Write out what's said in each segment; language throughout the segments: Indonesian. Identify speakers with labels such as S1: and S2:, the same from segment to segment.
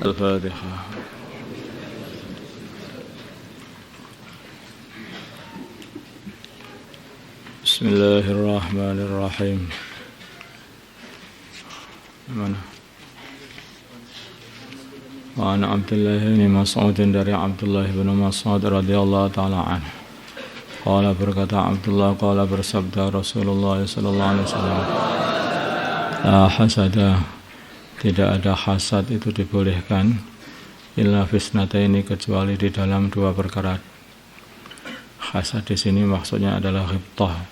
S1: Al-Fatihah. Bismillahirrahmanirrahim. Mana? Wa an Abdullah bin Mas'ud dari Abdullah bin Mas'ud radhiyallahu taala anhu. Qala berkata Abdullah, qala bersabda Rasulullah sallallahu alaihi wasallam, la hasada, tidak ada hasad itu dibolehkan illa fisnataini, kecuali di dalam dua perkara. Hasad di sini maksudnya adalah ghibtah,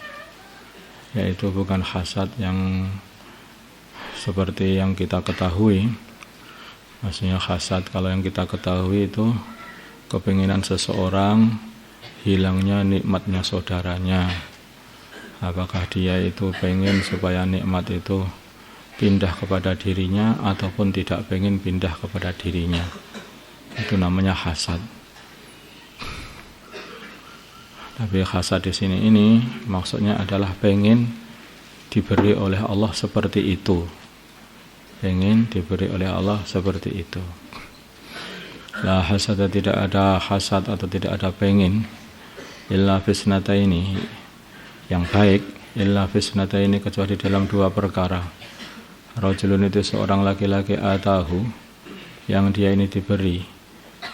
S1: yaitu bukan hasad yang seperti yang kita ketahui. Maksudnya hasad kalau yang kita ketahui itu kepinginan seseorang hilangnya nikmatnya saudaranya. Apakah dia itu pengen supaya nikmat itu pindah kepada dirinya ataupun tidak pengen pindah kepada dirinya. Itu namanya hasad. Tapi hasad di sini ini maksudnya adalah pengen diberi oleh Allah seperti itu. Pengen diberi oleh Allah seperti itu. La hasad, tidak ada hasad atau tidak ada pengen illa fisnataini, yang baik illa fisnataini, kecuali dalam dua perkara. Rajulun itu seorang laki-laki atahu, yang dia ini diberi,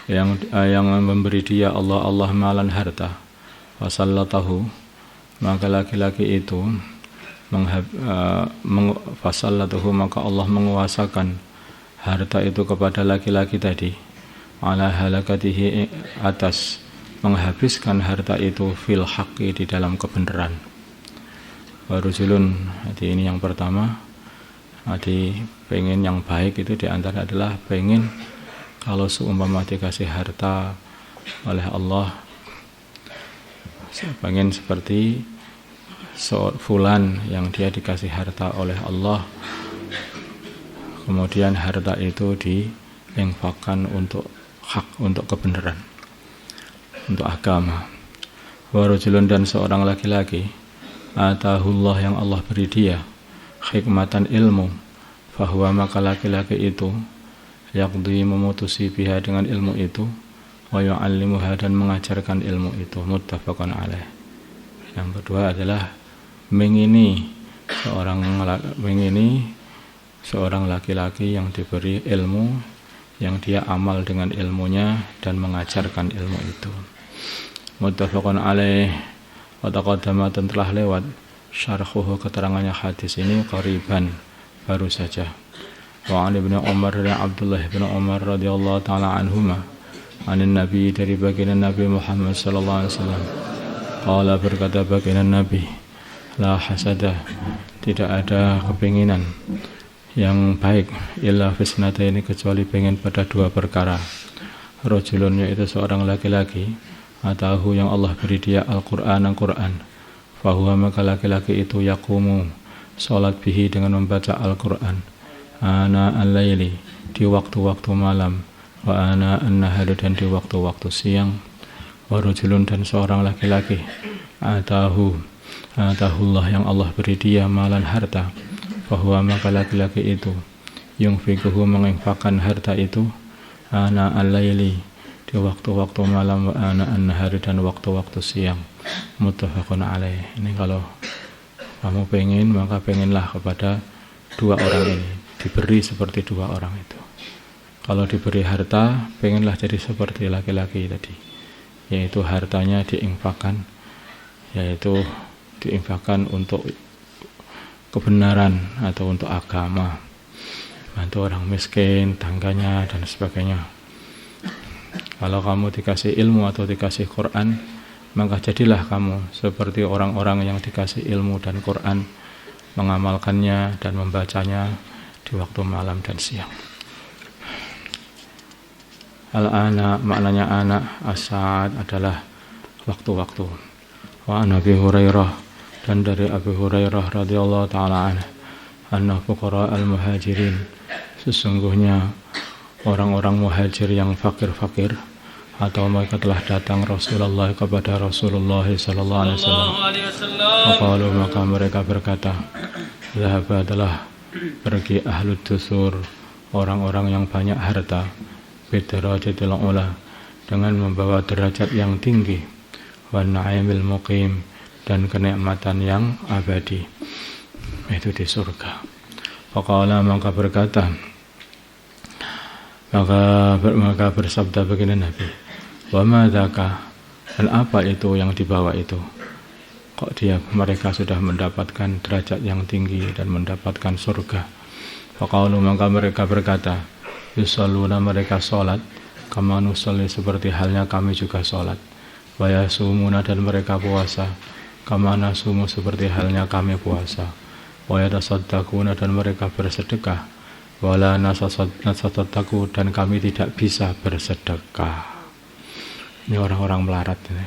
S1: yang memberi dia Allah malan harta, fasallatahu, maka laki-laki itu fasallatahu, maka Allah menguasakan harta itu kepada laki-laki tadi, ala halakatihi, atas menghabiskan harta itu fil haqqi, di dalam kebenaran. Warujulun, jadi ini yang pertama. Jadi pengen yang baik itu diantara adalah pengen kalau seumpama dikasih harta oleh Allah, pengen seperti fulan yang dia dikasih harta oleh Allah, kemudian harta itu diinfakkan untuk hak, untuk kebenaran, untuk agama. Warajulun, dan seorang laki-laki atahullah, yang Allah beri dia hikmatan, ilmu, fahuwa, maka laki-laki itu yaqdi, memutusi biha, dengan ilmu itu, wa yu'allimuha, dan mengajarkan ilmu itu. Muttafaqun alaih. Yang kedua adalah mengini seorang laki-laki yang diberi ilmu, yang dia amal dengan ilmunya dan mengajarkan ilmu itu. Muttafaqun alaih. Wa taqaddama, dan telah lewat syarhuhu, keterangannya hadis ini, qariban, baru saja. Wa an Ibnu Umar, dari Abdullah bin Umar radhiyallahu taala anhuma, anin Nabi, dari baginda Nabi Muhammad sallallahu alaihi wasallam, qala, berkata baginda Nabi, la hasada, tidak ada kepinginan yang baik illa fisnataini, kecuali pengen pada dua perkara. Rajulun, yaitu seorang laki-laki, atahu, yang Allah beri dia Al-Qur'an, fahuwa, maka laki-laki itu yaqumu, salat bihi, dengan membaca Al-Qur'an, ana al-laili, di waktu-waktu malam, wa ana an-nahari, dan di waktu-waktu siang. Wa rajulun, dan seorang laki-laki atahullah, yang Allah beri dia malan, harta, fahuwa, maka laki-laki itu yunfikuhu, menginfakkan harta itu, ana al-laili, di waktu-waktu malam, wa ana an-nahari, dan waktu-waktu siang. Muttafaqun alaih. Ini kalau kamu pengen, maka pengenlah kepada dua orang ini, diberi seperti dua orang itu. Kalau diberi harta, pengenlah jadi seperti laki-laki tadi, yaitu hartanya diinfakkan, yaitu diinfakkan untuk kebenaran atau untuk agama, bantu orang miskin, tangganya, dan sebagainya. Kalau kamu dikasih ilmu atau dikasih Quran, maka jadilah kamu seperti orang-orang yang dikasih ilmu dan Quran, mengamalkannya dan membacanya di waktu malam dan siang. Al-ana, maknanya anak, as-sa'ad, adalah waktu-waktu. Wa an Abi Hurairah, dan dari Abu Hurairah radhiyallahu ta'ala anna fuqara al-muhajirin, sesungguhnya orang-orang muhajir yang fakir-fakir, atau mereka telah datang Rasulullah kepada Rasulullah sallallahu alaihi wasallam. Maka mereka berkata, zahaba, adalah pergi ahlud dusur, orang-orang yang banyak harta, bidarajatil ula, dengan membawa derajat yang tinggi, wan na'imil muqim, dan kenikmatan yang abadi, itu di surga. Faqala, maka berkata, maka bersabda begini Nabi, wa ma dzaka, dan apa itu yang dibawa itu? Kok mereka sudah mendapatkan derajat yang tinggi dan mendapatkan surga? Faqalu, maka mereka berkata, yusalluna, mereka salat, kama nusalli, seperti halnya kami juga salat. Wa yasumuna, dan mereka puasa, kama nasumu, seperti halnya kami puasa. Wa yatasaddaquna, dan mereka bersedekah, wala nasasaddaqu, dan kami tidak bisa bersedekah. Ini orang-orang melarat ini.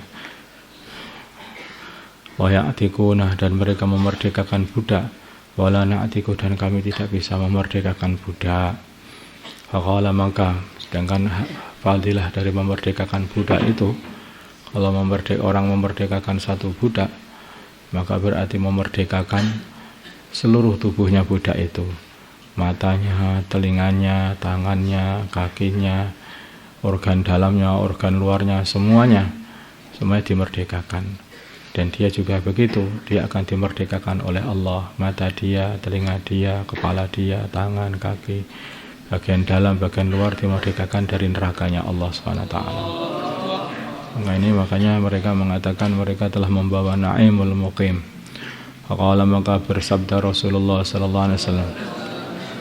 S1: Wa ya'tikuna, dan mereka memerdekakan budak, wala na'tiku, dan kami tidak bisa memerdekakan budak. Faqala, maka sedangkan fadilah dari memerdekakan budak itu, kalau orang memerdekakan satu budak, maka berarti memerdekakan seluruh tubuhnya budak itu, matanya, telinganya, tangannya, kakinya, organ dalamnya, organ luarnya, semuanya dimerdekakan. Dan dia juga begitu, dia akan dimerdekakan oleh Allah, mata dia, telinga dia, kepala dia, tangan, kaki, bagian dalam, bagian luar dimerdekakan dari nerakanya Allah SWT. Makanya mereka mengatakan mereka telah membawa na'imul muqim. Faqala, maka bersabda Rasulullah sallallahu alaihi wasallam,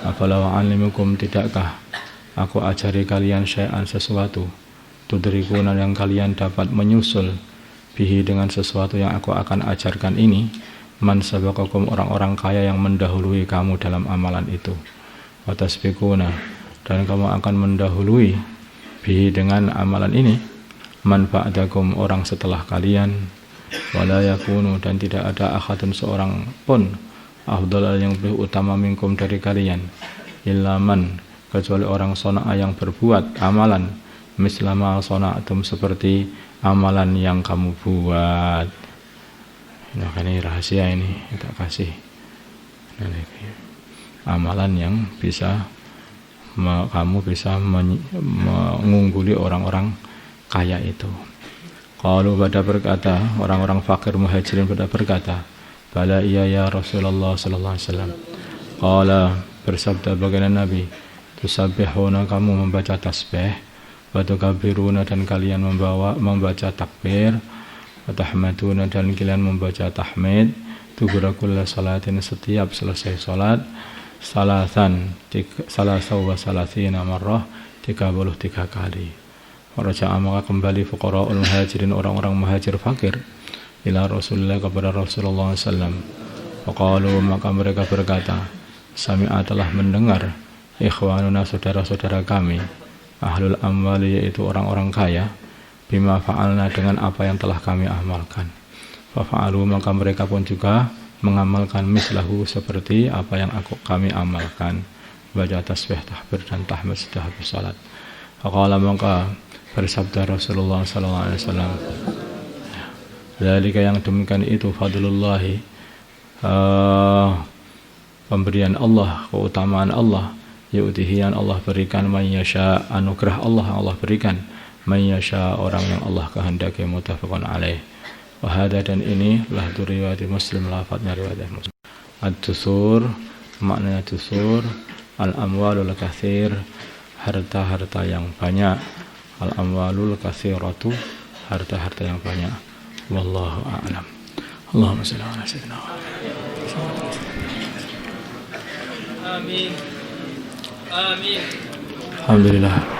S1: afala wa'alimukum, tidakkah aku ajari kalian syai'an, sesuatu, tudrikuna, yang kalian dapat menyusul, bihi, dengan sesuatu yang aku akan ajarkan ini, man sabaqakum, orang-orang kaya yang mendahului kamu dalam amalan itu, wa tasbiquna, dan kamu akan mendahului, bihi, dengan amalan ini, man ba'dakum, orang setelah kalian, wala yakunu, dan tidak ada ahadun, seorang pun, afdal, yang lebih utama, minkum, dari kalian, illa man, kecuali orang sona'a, yang berbuat amalan, mislama sona'atum, seperti amalan yang kamu buat. Nah, ini rahasia, ini kita kasih. Amalan yang bisa kamu bisa mengungguli orang-orang kaya itu. Qalu, pada berkata orang-orang fakir muhajirin pada berkata, bala, iya ya Rasulullah sallallahu alaihi wasallam. Qala, bersabda baginda Nabi, tusabbihuna, kamu membaca tasbih, wa tukabbiruna, dan kalian membaca takbir, wa tahmaduna, dan kalian membaca tahmid, dubura kulli salatin, setiap selesai salat, salasan wa salasina marrah, 33 kali. Raja'a, maka kembali fuqara'ul muhajirin, orang-orang muhajir fakir, ila Rasulullah, kepada Rasulullah sallallahu alaihi wasallam. Faqalu, maka mereka berkata, sami'a, telah mendengar, ikhwanuna, saudara-saudara kami, ahlul amwali, yaitu orang-orang kaya, bima fa'alna, dengan apa yang telah kami amalkan. Fa'alu, maka mereka pun juga mengamalkan mislahu, seperti apa yang kami amalkan, baca tasbih, tahbir, dan tahmid setelah habis salat. Faqala, maka bersabda Rasulullah sallallahu alaihi wasallam, dzalika, yang demikian itu, fadlullahi, pemberian Allah, keutamaan Allah, yu'tihi, yang Allah berikan, man yasha, anugerah Allah berikan, man yasha, orang yang Allah kehendaki, muttafaqun alaih. Wa hadza, dan ini lah riwayat Muslim, lafadznya riwayat Muslim. Ad-dusur, maknanya dusur, al-amwalul katsir, harta-harta yang banyak, al-amwalul katsiratu, harta-harta yang banyak. Wallahu a'lam. Allahumma shalli ala sayyidina Muhammad. Amin. Amin. Alhamdulillah.